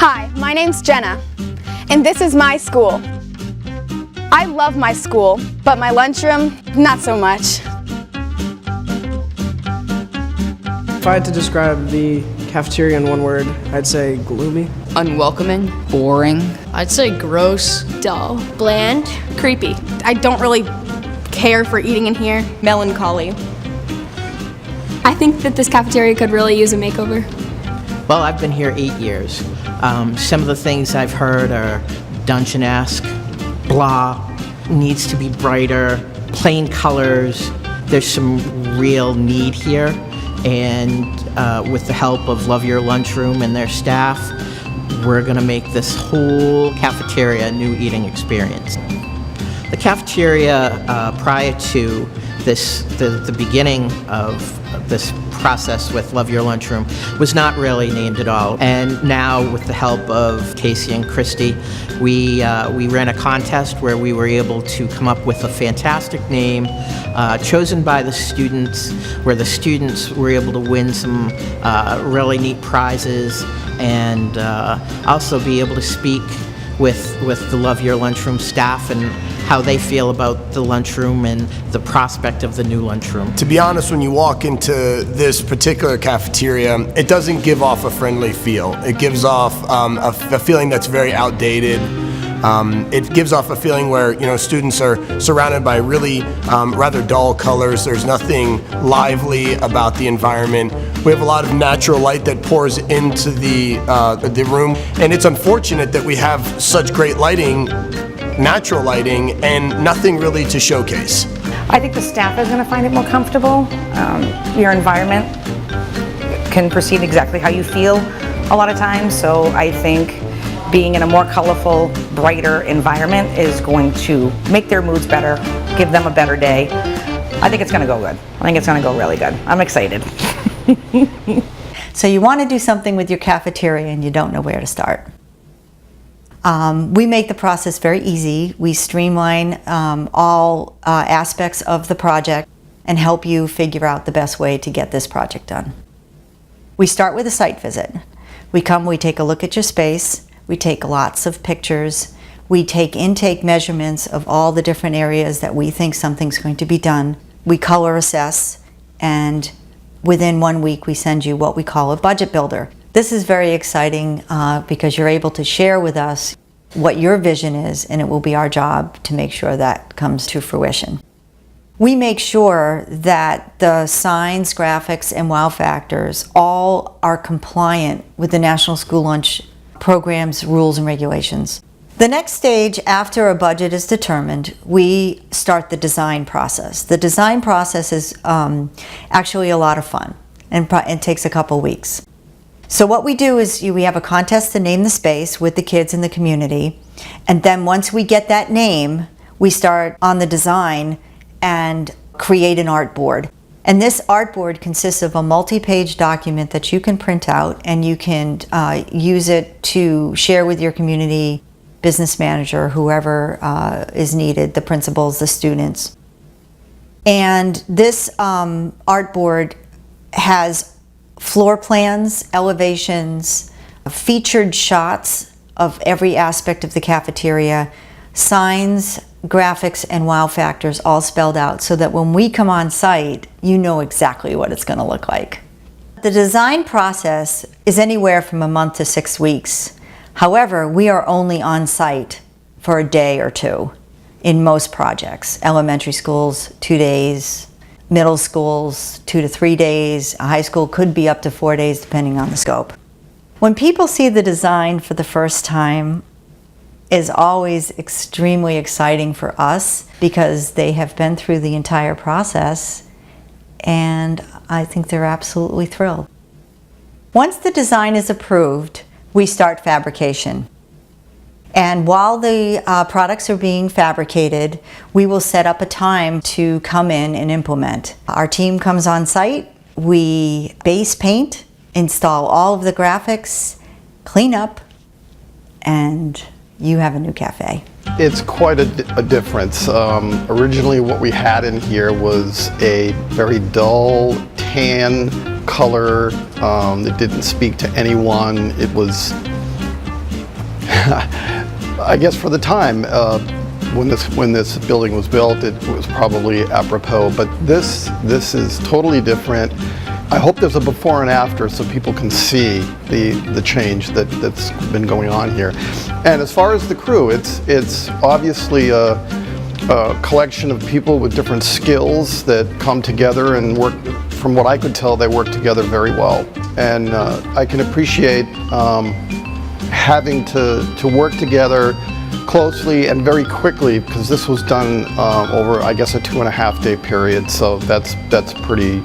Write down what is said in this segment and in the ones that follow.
Hi, my name's Jenna, and this is my school. I love my school, but my lunchroom, not so much. If I had to describe the cafeteria in one word, I'd say gloomy. Unwelcoming. Boring. I'd say gross. Dull. Bland. Creepy. I don't really care for eating in here. Melancholy. I think that this cafeteria could really use a makeover. Well, I've been here 8 years. Some of the things I've heard are Dungeon-esque, blah, needs to be brighter, plain colors. There's some real need here, and with the help of Love Your Lunchroom and their staff, we're gonna make this whole cafeteria a new eating experience. The cafeteria, prior to this, the beginning of this process with Love Your Lunchroom, was not really named at all. And now, with the help of Casey and Christy, we ran a contest where we were able to come up with a fantastic name chosen by the students, where the students were able to win some really neat prizes, and also be able to speak with the Love Your Lunchroom staff and how they feel about the lunchroom and the prospect of the new lunchroom. To be honest, when you walk into this particular cafeteria, it doesn't give off a friendly feel. It gives off a feeling that's very outdated. It gives off a feeling where, you know, students are surrounded by really rather dull colors. There's nothing lively about the environment. We have a lot of natural light that pours into the room, and it's unfortunate that we have such great lighting, natural lighting, and nothing really to showcase. I think the staff is going to find it more comfortable. Your environment can perceive exactly how you feel a lot of times, so I think being in a more colorful, brighter environment is going to make their moods better, give them a better day. I think it's going to go good. I think it's going to go really good. I'm excited. So you want to do something with your cafeteria and you don't know where to start. We make the process very easy. We streamline all aspects of the project and help you figure out the best way to get this project done. We start with a site visit. We come, we take a look at your space, we take lots of pictures, we take intake measurements of all the different areas that we think something's going to be done. We color assess, and within 1 week we send you what we call a budget builder. This is very exciting because you're able to share with us what your vision is, and it will be our job to make sure that comes to fruition. We make sure that the signs, graphics, and wow factors all are compliant with the National School Lunch Program's rules and regulations. The next stage after a budget is determined, we start the design process. The design process is actually a lot of fun, and it takes a couple weeks. So what we do is we have a contest to name the space with the kids in the community, and then once we get that name, we start on the design and create an artboard. And this artboard consists of a multi-page document that you can print out, and you can use it to share with your community business manager, whoever is needed, the principals, the students. And this artboard has floor plans, elevations, featured shots of every aspect of the cafeteria, signs, graphics, and wow factors all spelled out so that when we come on site, you know exactly what it's going to look like. The design process is anywhere from a month to 6 weeks. However, we are only on site for a day or two in most projects. Elementary schools, 2 days. Middle schools, 2 to 3 days. A high school could be up to 4 days depending on the scope. When people see the design for the first time, is always extremely exciting for us because they have been through the entire process, and I think they're absolutely thrilled. Once the design is approved, we start fabrication. And while the products are being fabricated, we will set up a time to come in and implement. Our team comes on site, we base paint, install all of the graphics, clean up, and you have a new cafe. It's quite a difference. Originally what we had in here was a very dull tan color that didn't speak to anyone. It was I guess for the time, when this building was built, it was probably apropos, but this is totally different. I hope there's a before and after so people can see the change that's been going on here. And as far as the crew, it's obviously a collection of people with different skills that come together and work. From what I could tell, they work together very well. And I can appreciate having to work together closely and very quickly, because this was done over, I guess, a 2.5-day period. So that's pretty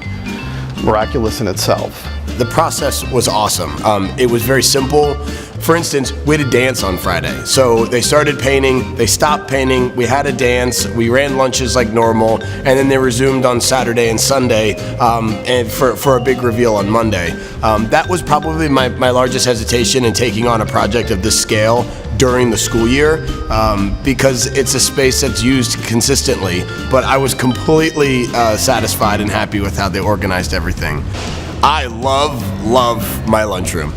miraculous in itself. The process was awesome. It was very simple. For instance, we had a dance on Friday. So they started painting, they stopped painting, we had a dance, we ran lunches like normal, and then they resumed on Saturday and Sunday and for a big reveal on Monday. That was probably my largest hesitation in taking on a project of this scale during the school year, because it's a space that's used consistently, but I was completely satisfied and happy with how they organized everything. I love my lunchroom.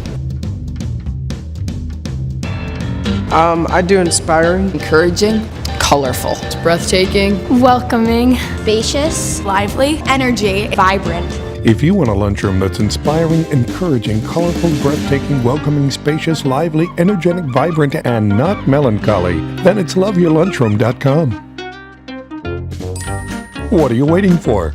I do inspiring. Encouraging. Colorful. It's breathtaking. Welcoming. Spacious. Lively. Energy. Vibrant. If you want a lunchroom that's inspiring, encouraging, colorful, breathtaking, welcoming, spacious, lively, energetic, vibrant, and not melancholy, then it's loveyourlunchroom.com. What are you waiting for?